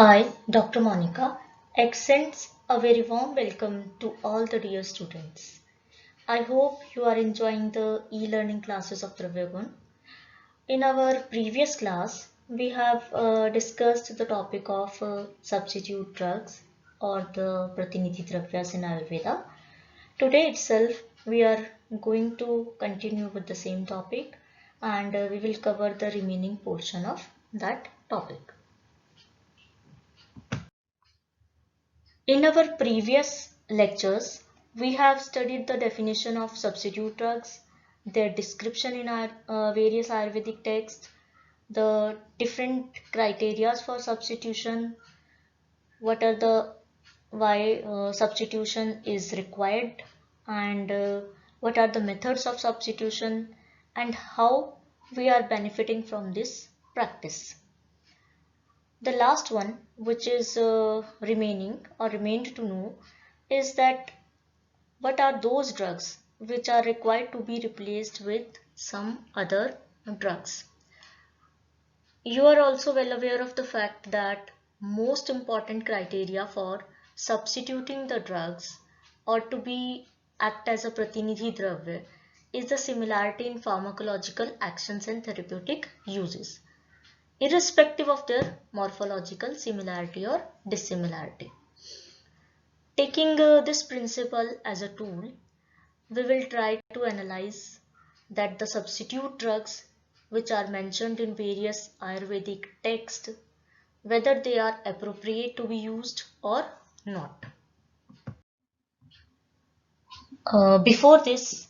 I, Dr. Monica, extends a very warm welcome to all the dear students. I hope you are enjoying the e-learning classes of Dravyagun. In our previous class, we have discussed the topic of substitute drugs or the Pratinidhi Dravyas in Ayurveda. Today itself, we are going to continue with the same topic and we will cover the remaining portion of that topic. In our previous lectures, we have studied the definition of substitute drugs, their description in our various Ayurvedic texts, the different criteria for substitution, what are the why substitution is required, and what are the methods of substitution, and how we are benefiting from this practice. The last one, which is remaining or remained to know, is that what are those drugs which are required to be replaced with some other drugs. You are also well aware of the fact that most important criteria for substituting the drugs or to be act as a pratinidhi dravya is the similarity in pharmacological actions and therapeutic uses, irrespective of their morphological similarity or dissimilarity. Taking this principle as a tool, we will try to analyze that the substitute drugs which are mentioned in various Ayurvedic texts, whether they are appropriate to be used or not. Before this,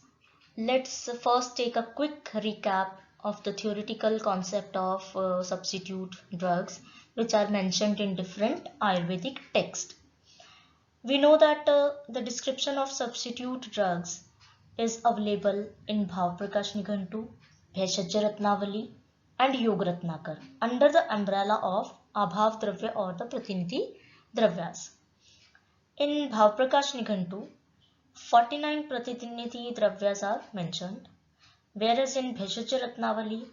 let's first take a quick recap of the theoretical concept of substitute drugs which are mentioned in different Ayurvedic texts. We know that the description of substitute drugs is available in Bhav Prakash Nighantu, Bheshajya Ratnavali and Yoga Ratnakar under the umbrella of Abhav Dravya or the Pratinidhi Dravyas. In Bhav Prakash Nighantu, 49 Pratinidhi Dravyas are mentioned, whereas in Bheshajya Ratnavali,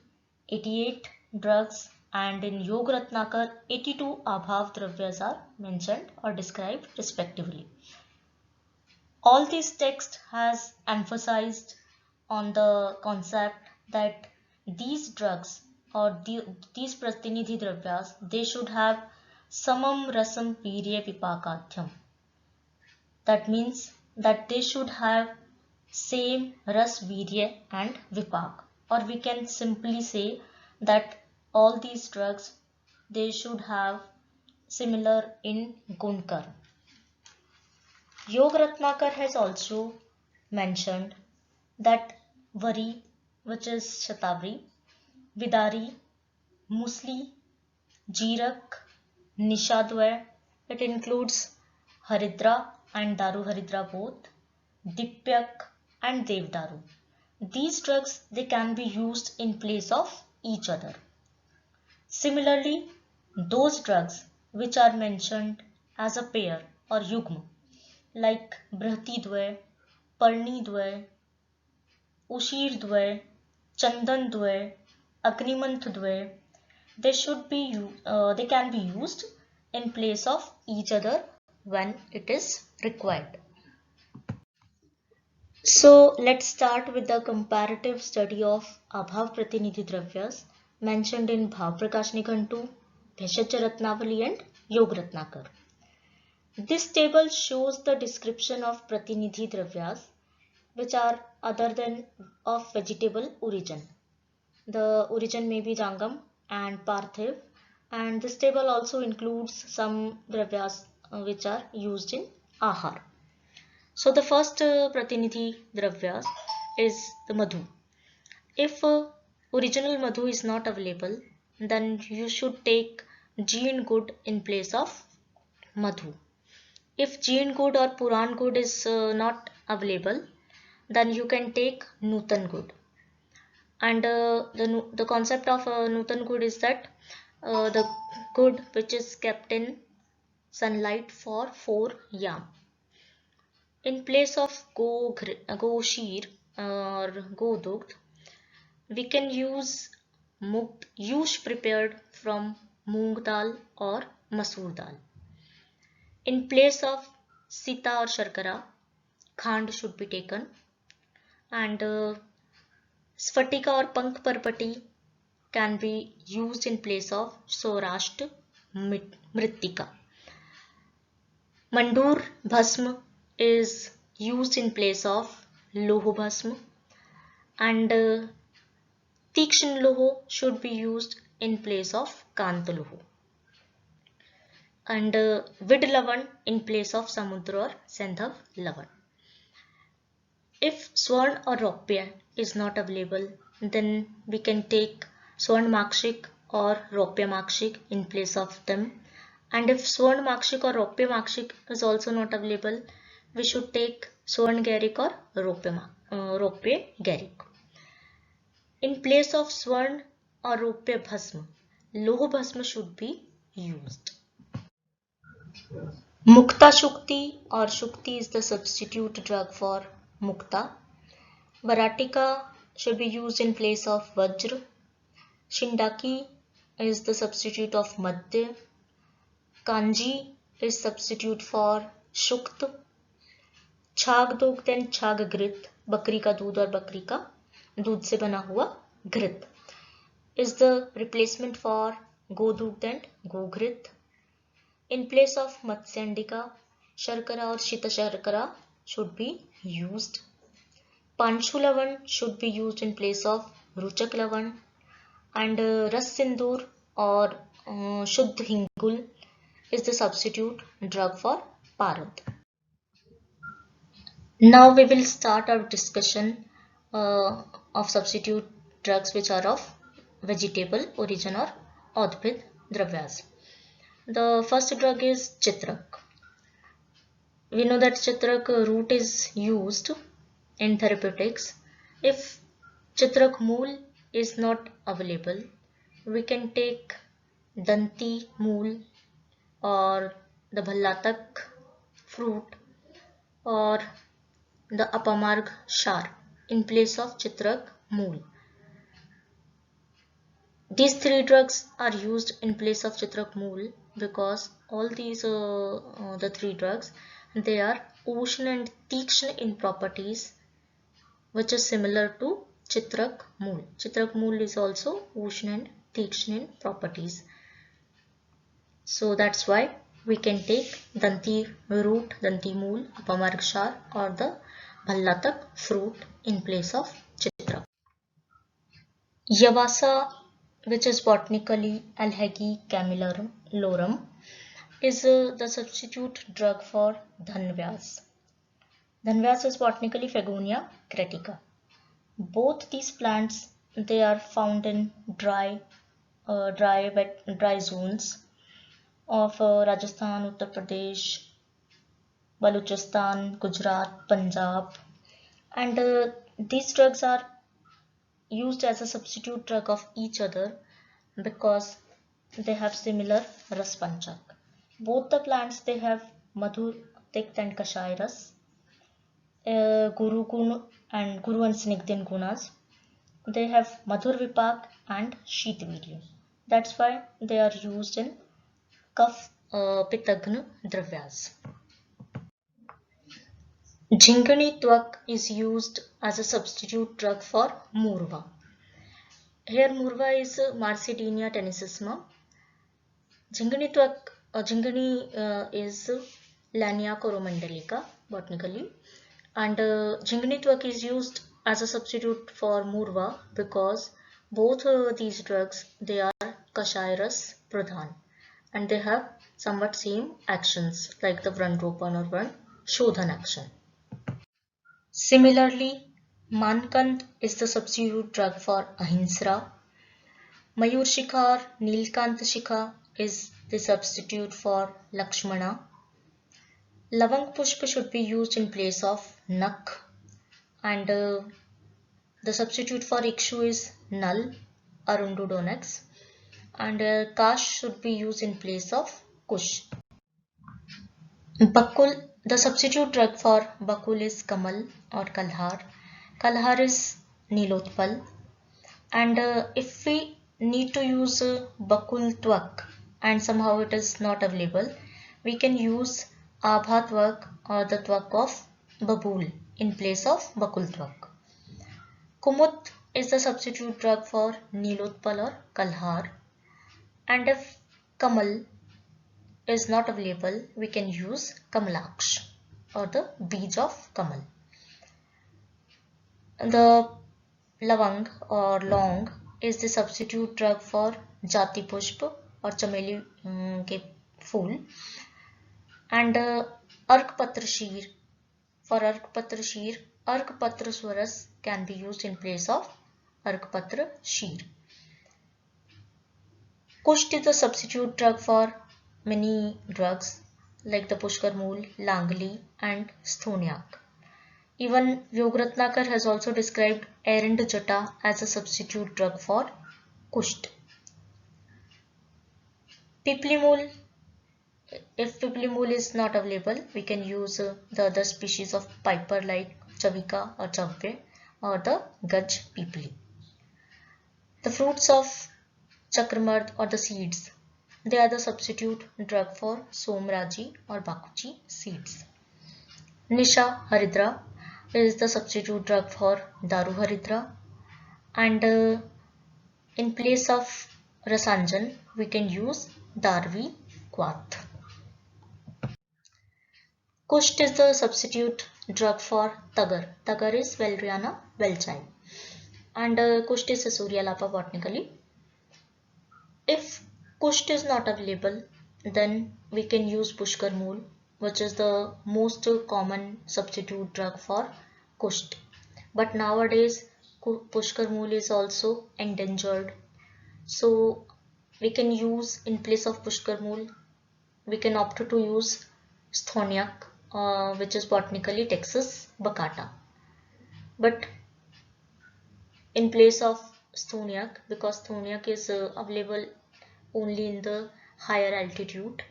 88 drugs, and in Yoga Ratnakar, 82 Abhav Dravyas are mentioned or described respectively. All these texts has emphasized on the concept that these drugs or these Pratinidhi Dravyas, they should have Samam Rasam Virya Vipakatyam. That means that they should have same Ras, Virya and Vipak, or we can simply say that all these drugs, they should have similar in Gunkar. Yoga Ratnakar has also mentioned that Vari, which is Shatavari, Vidari, Musli, Jirak, Nishadwar, it includes Haridra and Daru Haridra both, Dipyak and Devdaru. These drugs, they can be used in place of each other. Similarly, those drugs which are mentioned as a pair or yugma like Brihatidwar, Parnidwar, Ushirdwar, Chandandwar, Agnimanthadwar, they can be used in place of each other when it is required. So let's start with the comparative study of Abhav Pratinidhi Dravyas mentioned in Bhav Prakash Nighantu, Bheshajya Ratnavali and Yoga Ratnakar. This table shows the description of Pratinidhi Dravyas which are other than of vegetable origin. The origin may be Jangam and Parthiv, and this table also includes some dravyas which are used in Ahar. So the first Pratinidhi dravyas is the Madhu. If original Madhu is not available, then you should take Jeen Good in place of Madhu. If Jeen Good or Puran Good is not available, then you can take Nutan Good. And the concept of Nutan Good is that the good which is kept in sunlight for 4 yam. In place of go sheer or go dugd, we can use yush prepared from moong dal or masoor dal. In place of sita or sharkara, khand should be taken, and sphatika or pank parpati can be used in place of saurashtra mrittika. Mandoor bhasma is used in place of loho bhasma, and Tikshan loho should be used in place of Kanta loho, and Vid lavan in place of Samudra or Sandhav lavan. If Swarn or Ropya is not available, then we can take Swarn Makshik or Ropya Makshik in place of them. And if Swarn Makshik or Ropya Makshik is also not available, we should take Swarn Garik or Ropya Garik. In place of Swarn or Ropya Bhasma, Loh Bhasma should be used. Mukta Shukti or Shukti is the substitute drug for Mukta. Varatika should be used in place of Vajra. Shindaki is the substitute of Madhya. Kanji is substitute for Shukt. Chhag Dugdh and Chhag Grit, बकरी का दूध और बकरी का दूध से बना हुआ घृत, is the replacement for Godugdh and Gogrit. In place of Matsyandika, Sharkara or Shita Sharkara should be used. Panshu Lavan should be used in place of Ruchak Lavan, and Ras Sindoor or Shuddh Hingul is the substitute drug for Parad. Now we will start our discussion of substitute drugs which are of vegetable origin or Udbhid Dravyas. The first drug is Chitrak. We know that Chitrak root is used in therapeutics. If Chitrak mool is not available, we can take Danti mool or the Bhallatak fruit or the Apamarg Shar in place of Chitrak mool. These three drugs are used in place of Chitrak mool because all these the three drugs, they are Ushna and Tikshna in properties, which is similar to Chitrak mool. Chitrak mool is also Ushna and Tikshna in properties. So that's why we can take Danti root, Danti mool, Apamarg Shar or the Bhallatak fruit in place of Chitrak. Yavasa, which is botanically Alhagi camelorum, is the substitute drug for Dhanvyas. Dhanvyas is botanically Phagonia cretica. Both these plants, they are found in dry zones of Rajasthan, Uttar Pradesh, Balochistan, Gujarat, Punjab, and these drugs are used as a substitute drug of each other because they have similar ras panchak. Both the plants, they have madhur, tikt and kashay ras, guru gun and guru and snigdhin gunas. They have madhur vipak and sheet virya. That's why they are used in kaf pitagna dravyas. Jhingani twak is used as a substitute drug for murva. Here murva is Marcedenia tenacissima. Jhingani twak, is Lania coromandelica botanically, and Jhingani twak is used as a substitute for murva because both these drugs, they are kashay ras pradhan and they have somewhat same actions like the Vrandropan or Vrand Shodhan action. Similarly, Mankand is the substitute drug for Ahinsra. Mayur Shikha or Nilkant Shikha is the substitute for Lakshmana. Lavang Pushpa should be used in place of Nak, and the substitute for Ikshu is Nal, Arundodonax, and Kash should be used in place of Kush. Bakul, the substitute drug for Bakul is Kamal or Kalhar. Kalhar is Nilotpal, and if we need to use Bakul Twak and somehow it is not available, we can use Abha Twak or the Twak of Babul in place of Bakul Twak. Kumut is the substitute drug for Nilotpal or Kalhar, and if Kamal is not available, we can use Kamalaksh or the beej of Kamal. The Lavang or Long is the substitute drug for Jati Pushp or Chameli ke Phool, and Arkpatra Sheer. For Arkpatra Sheer, Arkpatra Swaras can be used in place of Arkpatra Sheer. Kusht is a substitute drug for many drugs like the Pushkar Mool, Langli and Sthoniak. Even Yogratnakar has also described Erend Jata as a substitute drug for Kusht. Piplimul, if Piplimul is not available, we can use the other species of piper like Chavika or Chavve or the Gaj Pipli. The fruits of Chakramard or the seeds, they are the substitute drug for Somraji or Bakuchi seeds. Nisha Haridra is the substitute drug for Daru Haridra, and in place of Rasanjan we can use Darvi Quath. Kusht is the substitute drug for Tagar. Tagar is Valeriana welchii, and Kusht is Susurya Lapa botanically. If Kusht is not available, then we can use Pushkar Mool, which is the most common substitute drug for Kusht. But nowadays Pushkar Mool is also endangered, so we can use in place of Pushkar Mool, we can opt to use Sthoniak, which is botanically Texas baccata. But in place of Sthoniak, because Sthoniak is available only in the higher altitude,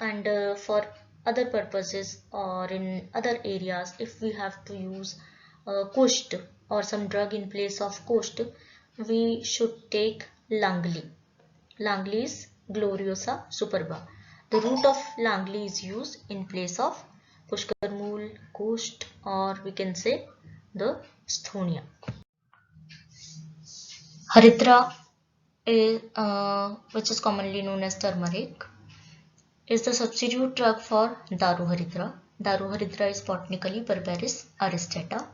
and for other purposes or in other areas, if we have to use Kusht or some drug in place of Kusht, we should take Langli. Langli is Gloriosa superba. The root of Langli is used in place of Pushkar Mool, Kusht, or we can say the Sthonia. Haridra, which is commonly known as turmeric, is the substitute drug for Daru Haridra. Daru Haridra is botanically Berberis aristata.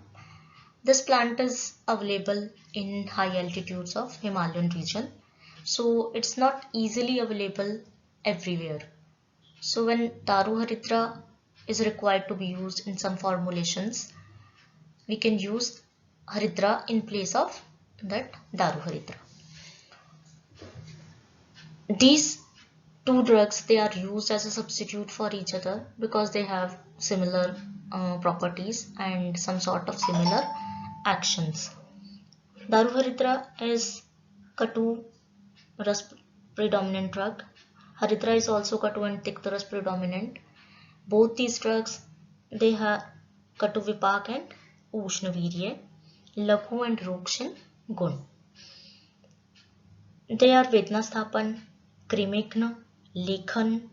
This plant is available in high altitudes of Himalayan region, so it's not easily available everywhere. So when Daru Haridra is required to be used in some formulations, we can use Haridra in place of that Daru Haridra. These two drugs, they are used as a substitute for each other because they have similar properties and some sort of similar actions. Daru Haridra is Katu Ras predominant drug. Haridra is also Katu and Tikta Ras predominant. Both these drugs, they have Katu Vipak and Ushna Virya, Lakhu and Rokshin Gun. They are Vednasthapan, Krimekna, Lekhan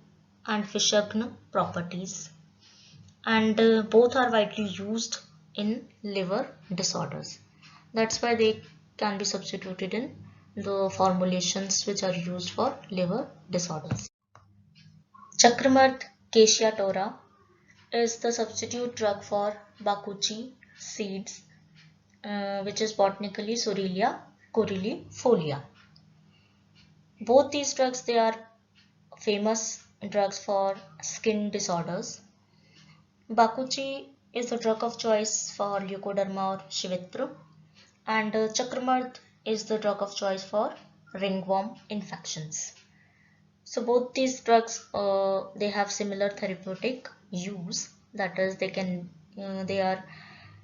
and Fishagna properties, and both are widely used in liver disorders. That's why they can be substituted in the formulations which are used for liver disorders. Chakramarth Cassia is the substitute drug for Bakuchi seeds, which is botanically Sorelia coryllifolia. Both these drugs, they are famous drugs for skin disorders. Bakuchi is the drug of choice for Leukoderma or Shivitra, and Chakramarth is the drug of choice for ringworm infections. So both these drugs, they have similar therapeutic use, that is they are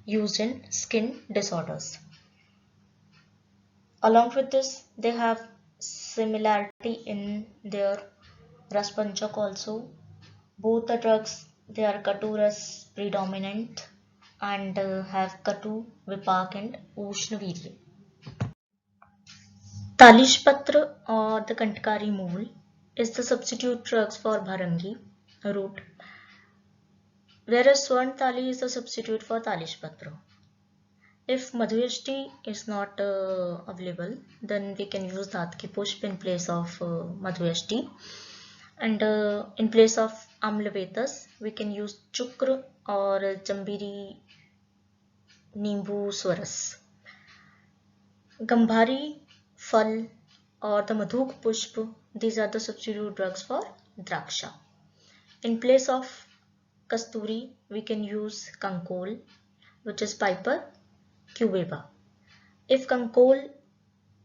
used in skin disorders. Along with this, they have similarity in their Raspanchak also. Both the drugs, they are Katu Ras predominant and have Katu, Vipak and Ushna Virya. Talishpatra or the Kantkari Mool is the substitute drugs for bharangi root, whereas Swarntali is the substitute for Talishpatra. If Madhuyashti is not available, then we can use Dhatki Pushp in place of Madhuyashti. And in place of Amlavetas, we can use Chukra or Jambiri Nimbu Swaras. Gambhari Phal or the Madhuk Pushp, these are the substitute drugs for Draksha. In place of Kasturi, we can use Kankol, which is Piper cubeba. If Kankol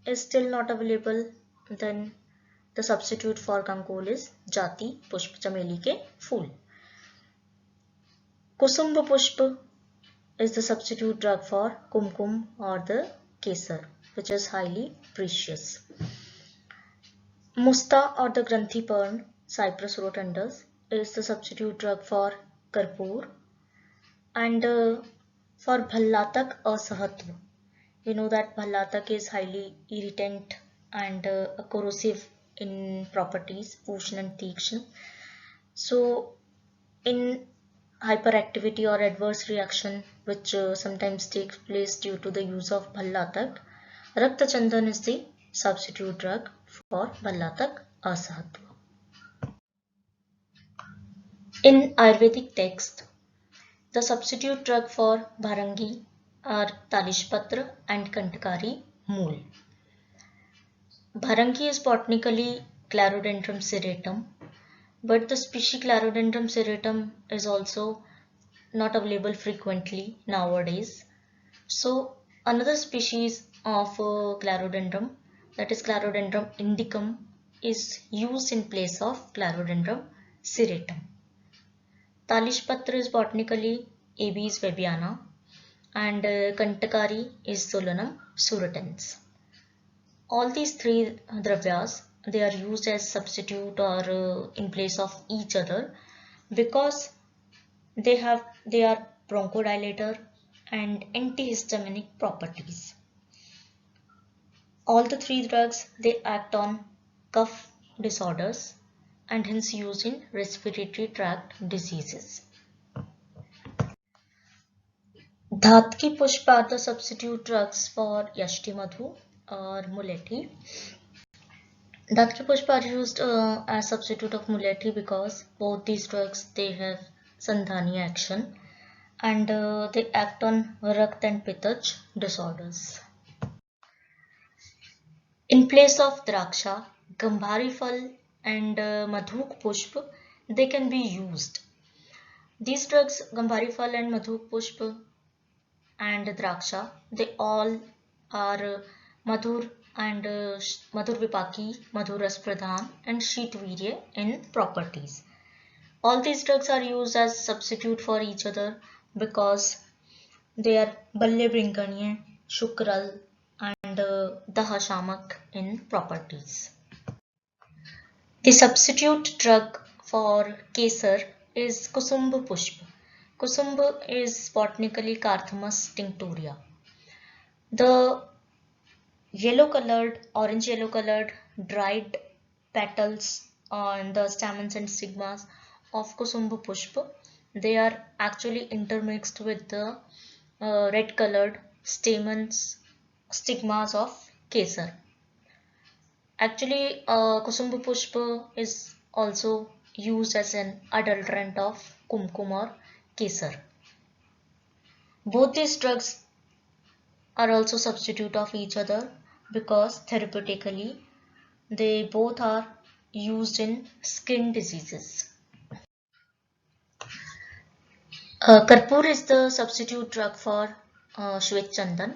is still not available, then the substitute for Kankol is Jati Pushp, chameli ke phool. Kusumba Pushp is the substitute drug for Kumkum or the Kesar, which is highly precious. Musta or the Granthi Pern, Cyprus rotundus, is the substitute drug for Karpur. And for Bhallatak Asahatva, we know that Bhallatak is highly irritant and corrosive in properties, Ushna and Tikshna. So in hyperactivity or adverse reaction which sometimes takes place due to the use of Bhallatak, Rakta Chandan is the substitute drug for Bhallatak Asahatva. In Ayurvedic text, the substitute drug for Bharangi are Talishpatra and Kantakari Mool. Bharangi is botanically Clerodendron serratum, but the species Clerodendron serratum is also not available frequently nowadays. So another species of Clerodendron, that is Clerodendron indicum, is used in place of Clerodendron serratum. Talishpatra is botanically Abies webiana and Kantakari is Solanum surutens. All these three dravyas, they are used as substitute or in place of each other because they are bronchodilator and antihistaminic properties. All the three drugs, they act on cough disorders and hence used in respiratory tract diseases. Dhatki Pushp are the substitute drugs for Yashti Madhu or Mulethi. Dhatki Pushp are used as substitute of Mulethi because both these drugs, they have Sandhani action and they act on Rakt and Pitach disorders. In place of Draksha, Gambhari Phal and Madhuk Pushp, they can be used. These drugs, Gambhari Phal and Madhuk Pushp and Draksha, they all are Madhur and Madhur Vipaki, Madhur Raspradhan and Sheetvirya in properties. All these drugs are used as substitute for each other because they are Balle Brinkaniya, Shukral and Dahashamak in properties. The substitute drug for Kesar is Kusumba Pushp. Kusumba is botanically Carthamus tinctoria. The orange yellow colored dried petals on the stamens and stigmas of Kusumba Pushpa, they are actually intermixed with the red colored stigmas of Kesar. Actually, Kusumba Pushpa is also used as an adulterant of Kumkum or Kesar. Both these drugs are also substitute of each other because therapeutically they both are used in skin diseases. Karpur is the substitute drug for Shwet Chandan,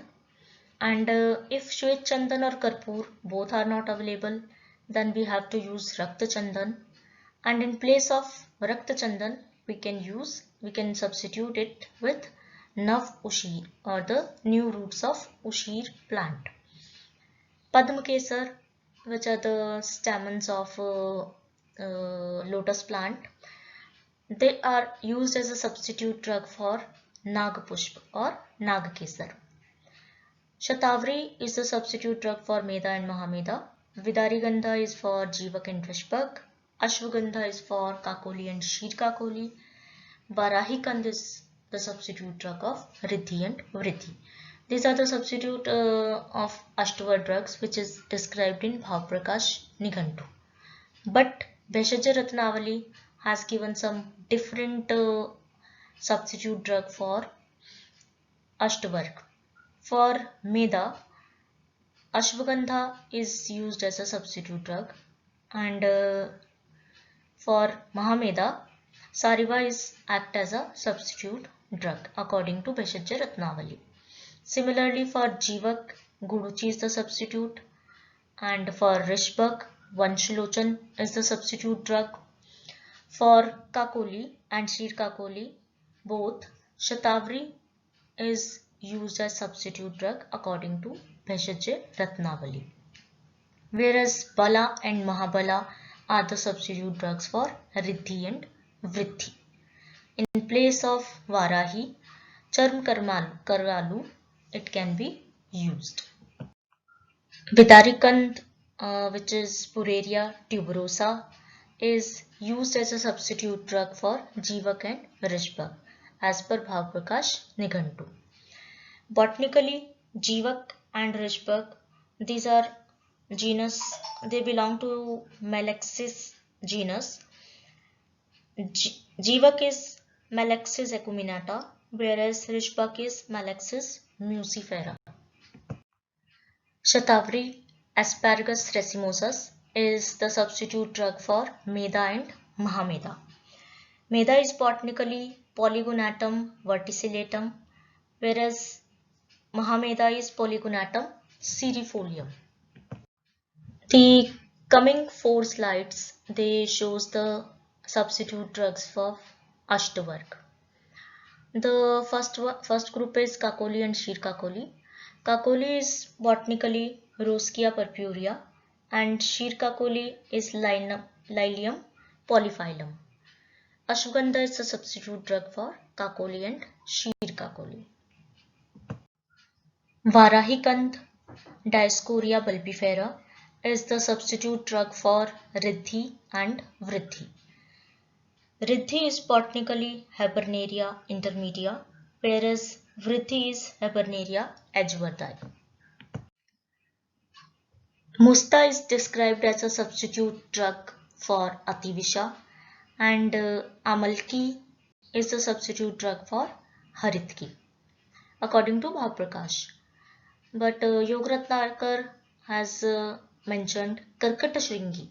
and if Shwet Chandan or Karpur both are not available, then we have to use Rakta Chandan, and in place of Rakta Chandan we can substitute it with Nav Ushir or the new roots of Ushir plant. Padma Kesar, which are the stamens of lotus plant, they are used as a substitute drug for Nagapushp or Nagakesar. Shatavari is the substitute drug for Meda and Mahameda Vidarigandha is for Jivak and Rishbak. Ashwagandha is for Kakoli and Sheer Kakoli. Varahikand is the substitute drug of Riddhi and Vriddhi. These are the substitute of Ashtavar drugs which is described in Bhavprakash Nighantu. But Bheshaj Ratnavali has given some different substitute drug for Ashtavarg. For Meda, Ashwagandha is used as a substitute drug, and for Mahameda, Sariva is act as a substitute drug according to Bheshaj Ratnavali. Similarly, for Jivak, Guduchi is the substitute, and for Rishbak, Vanshilochan is the substitute drug. For Kakoli and Sheer Kakoli, both Shatavari is used as substitute drug according to Bheshaj Ratnavali. Whereas Bala and Mahabala are the substitute drugs for Riddhi and Vriddhi. In place of Varahi, Charm Karalu, it can be used. Vidarikand, which is Pureria tuberosa, is used as a substitute drug for Jivak and Rishbak as per Bhavprakash Nighantu. Botanically, Jivak and Rishbak, these are genus, they belong to Malaxis genus. Jivak is Malaxis acuminata, whereas Rishbak is Malaxis muscifera. Shatavari, Asparagus racemosus, is the substitute drug for Meda and Mahameda. Meda is botanically Polygonatum verticillatum, whereas Mahameda is Polygonatum cerefolium. The coming 4 slides, they shows the substitute drugs for Ashtavarg. The first group is Kakoli and Sheer Kakoli. Kakoli is botanically Roscia purpurea and Sheer Kakoli is Lilium polyphyllum. Ashwagandha is a substitute drug for Kakoli and Sheer Kakoli. Varahikand, Dioscorea bulbifera, is the substitute drug for Riddhi and Vriddhi. Riddhi is botanically Hibernaria intermedia, whereas Vriddhi is Hibernaria edgeworthi. Musta is described as a substitute drug for Ativisha, and Amalki is the substitute drug for Haritki, according to Bhavprakash. But Yogratnakar has mentioned Karkatashringi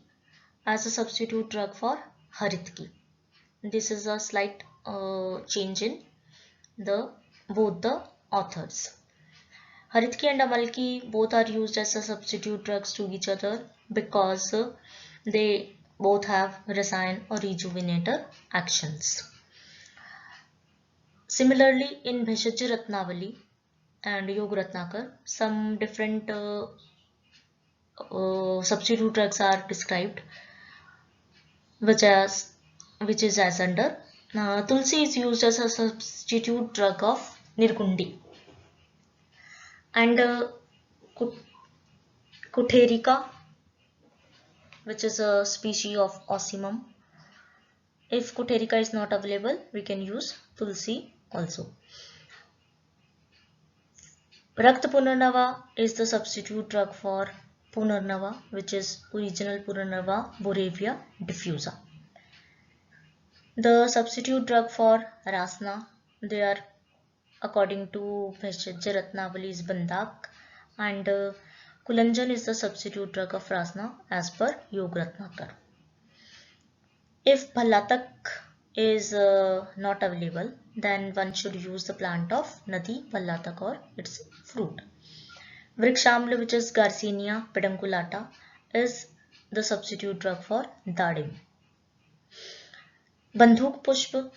as a substitute drug for Haritki. This is a slight change in both the authors. Haritki and Amalki both are used as a substitute drugs to each other because they both have rasayan or rejuvenator actions. Similarly, in Bheshaj Ratnavali and Yogratnakar, some different substitute drugs are described, which is as under. Tulsi is used as a substitute drug of Nirgundi, and Kutherica, which is a species of Ocimum. If Kutherica is not available, we can use Tulsi also. Rakta Punarnava is the substitute drug for Punarnava, which is original Punarnava Borevia diffusa. The substitute drug for Rasna, they are according to Bheshaj Ratnavali is Bandak, and Kulanjan is the substitute drug of Rasna as per Yogratnakar. If Bhalatak is not available, then one should use the plant of Nadi Bhalatak or its fruit. Vrikshamla, which is Garcinia pedunculata, is the substitute drug for Dadim. Bandhuk Pushp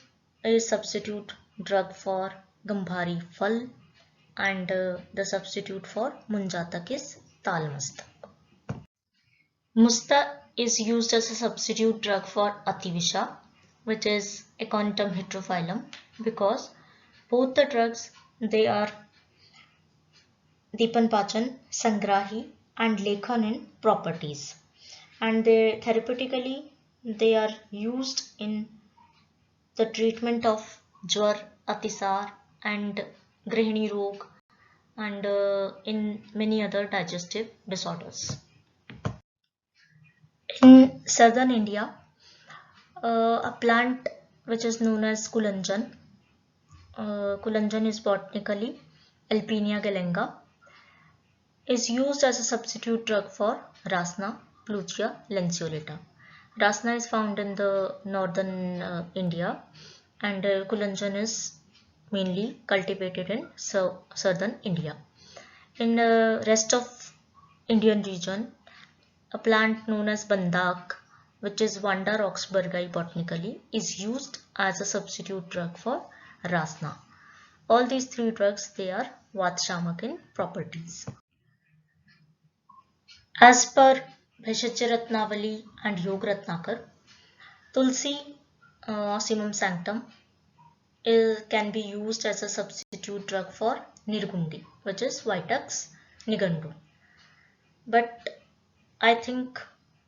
is substitute drug for Gambhari Phal, and the substitute for Munjatak is Talmastak. Musta is used as a substitute drug for Ativisha, which is Aconitum heterophyllum, because both the drugs, they are Dipanpachan, Sangrahi and lecithin properties, and they therapeutically they are used in the treatment of jwar, atisar, and grihini rog, and in many other digestive disorders. In southern India, a plant which is known as kulanjan. Kulanjan is botanically Alpinia galanga, is used as a substitute drug for Rasna Pluchia lanceolata. Rasna is found in the northern India, and Kulanjan is mainly cultivated in southern India. In the rest of Indian region, a plant known as Bandak, which is Vanda roxburghi botanically, is used as a substitute drug for Rasna. All these three drugs, they are Vatshamak in properties. As per Bheshajya Ratnavali and Yog Ratnakar, Tulsi Simum Sanctum can be used as a substitute drug for Nirgundi, which is Vitex nigandu. But I think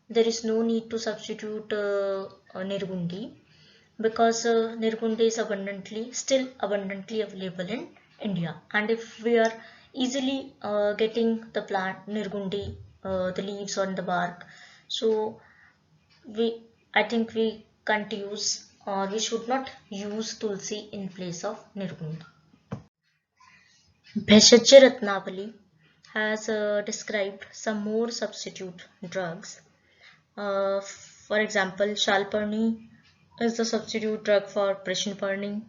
there is no need to substitute Nirgundi, because Nirgundi is still abundantly available in India, and if we are easily getting the plant Nirgundi, the leaves on the bark, so I think we can't use, or we should not use Tulsi in place of Nirgundi. Bheshajya Ratnavali has described some more substitute drugs. For example, Shalparni is the substitute drug for Prishnparni.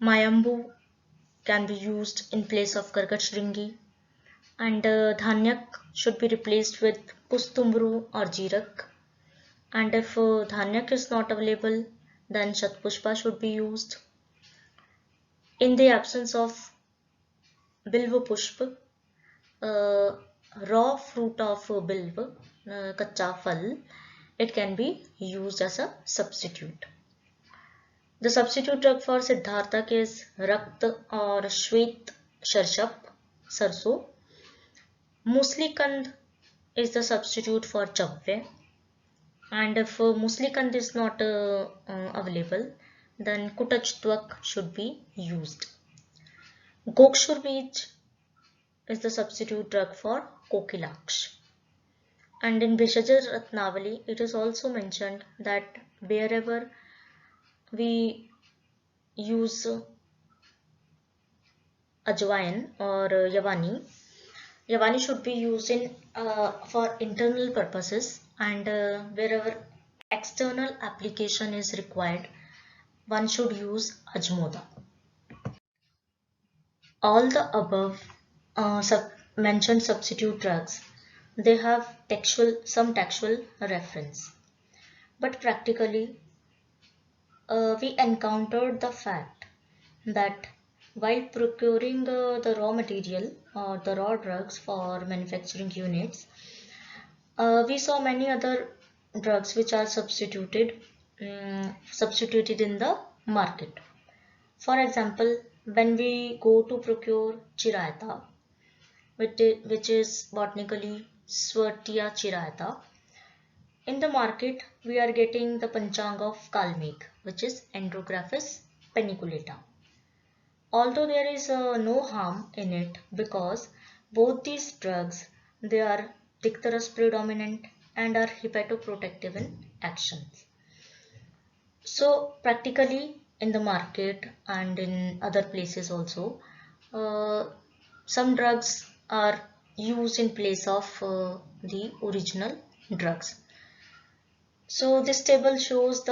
Mayambu can be used in place of Karkashringi, and Dhanyak should be replaced with Pustumru or Jirak. And if Dhanyak is not available, then Shatpushpa should be used. In the absence of Bilva Pushpa, raw fruit of Bilva, Kacha Phal, it can be used as a substitute. The substitute drug for Siddharthak is Rakt or Shwet Sharshap, Sarso. Muslikand is the substitute for Chavve, and if Muslikand is not available, then Kutachdwak should be used. Gokshur Bij is the substitute drug for Kokilaksh. And in Bheshajya Ratnavali, it is also mentioned that wherever we use Ajwain or Yavani, Yavani should be used in for internal purposes, and wherever external application is required, one should use Ajmoda. All the above mentioned substitute drugs, they have some textual reference, but practically we encountered the fact that while procuring the raw material or the raw drugs for manufacturing units, we saw many other drugs which are substituted in the market. For example, when we go to procure Chirayata, which is botanically Swartia chirata, in the market we are getting the Panchang of Kalmeg, which is Andrographis paniculata. Although there is no harm in it, because both these drugs, they are dicterous predominant and are hepatoprotective in actions. So practically in the market and in other places also, some drugs are used in place of the original drugs. So this table shows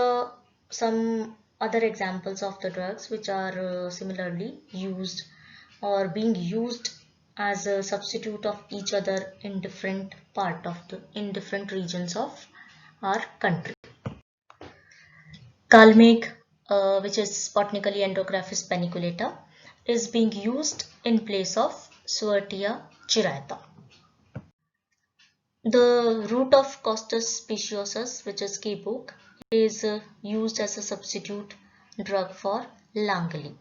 some other examples of the drugs which are similarly used or being used as a substitute of each other in different regions of our country. Kalmeg, which is botanically Andrographis paniculata, is being used in place of Swartia chirata. The root of Costus speciosus, which is Kebok, is used as a substitute drug for Langali.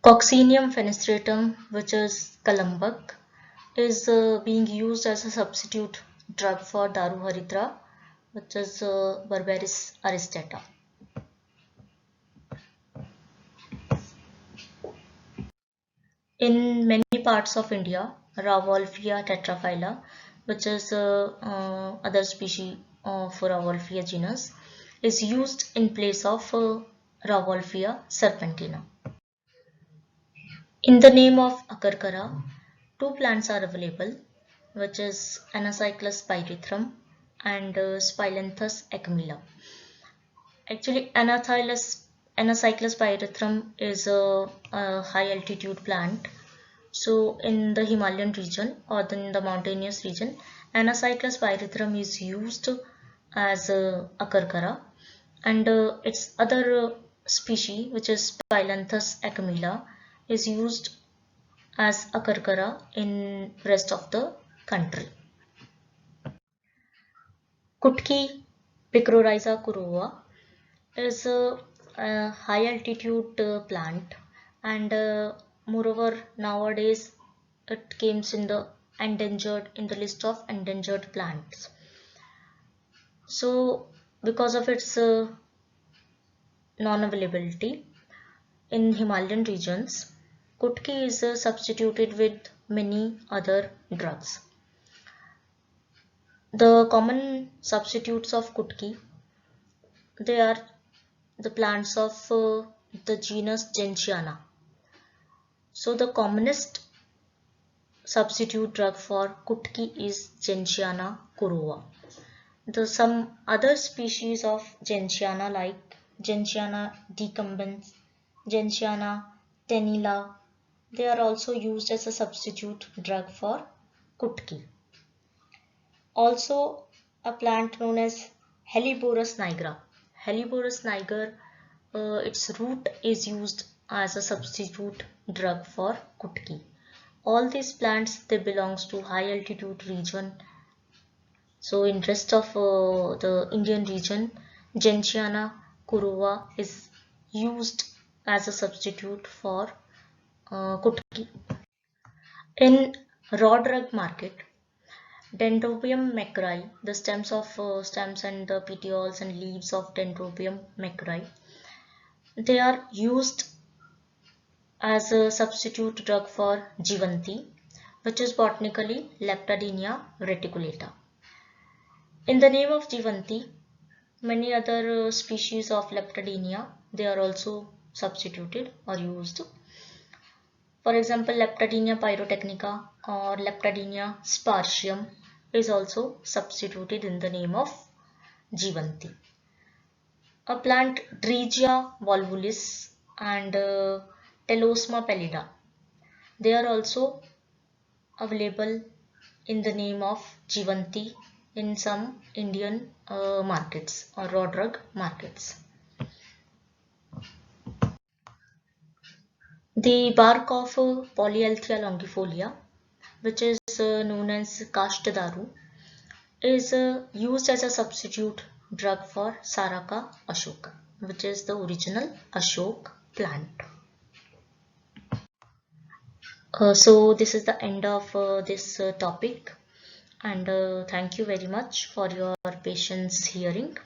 Coccineum fenestratum, which is Kalambak, is being used as a substitute drug for Daru Haritra, which is Berberis aristata. In many parts of India, Rauwolfia tetraphylla, which is other species of Rauwolfia genus, is used in place of Rauwolfia serpentina. In the name of Agarkara, two plants are available, which is Anacyclus pyrethrum and Spilanthes acmella. Actually, Anacyclus pyrethrum is a high altitude plant. So in the Himalayan region or in the mountainous region, Anacyclus pyrethrum is used as a Agarkara, and its other species, which is Spilanthes acmella, is used as Agarkara in rest of the country. Kutki Picrorhiza kuroa is a high altitude plant, and moreover nowadays it comes in the list of endangered plants. So because of its non-availability in Himalayan regions, Kutki is substituted with many other drugs. The common substitutes of Kutki, they are the plants of the genus Gentiana. So the commonest substitute drug for Kutki is Gentiana kuroa. Some other species of Gentiana like Gentiana decumbens, Gentiana tenila, they are also used as a substitute drug for Kutki. Also a plant known as Helleborus nigra. Helleborus niger, its root is used as a substitute drug for Kutki. All these plants, they belongs to high altitude region. So in rest of the Indian region, Gentiana kuroa is used as a substitute for Kutki. In raw drug market, Dendrobium macrae, the stems and the petioles and leaves of Dendrobium macrae, they are used as a substitute drug for Jivanti, which is botanically Leptadenia reticulata. In the name of Jivanti, many other species of Leptadenia, they are also substituted or used. For example, Leptadenia pyrotechnica or Leptadenia spartium is also substituted in the name of Jivanti. A plant Dregia volvulus and Telosma pallida, they are also available in the name of Jivanti in some Indian markets or raw drug markets. The bark of Polyalthia longifolia, which is known as Kashtadaru, is used as a substitute drug for Saraka ashoka, which is the original Ashok plant. So this is the end of this topic, and thank you very much for your patience hearing.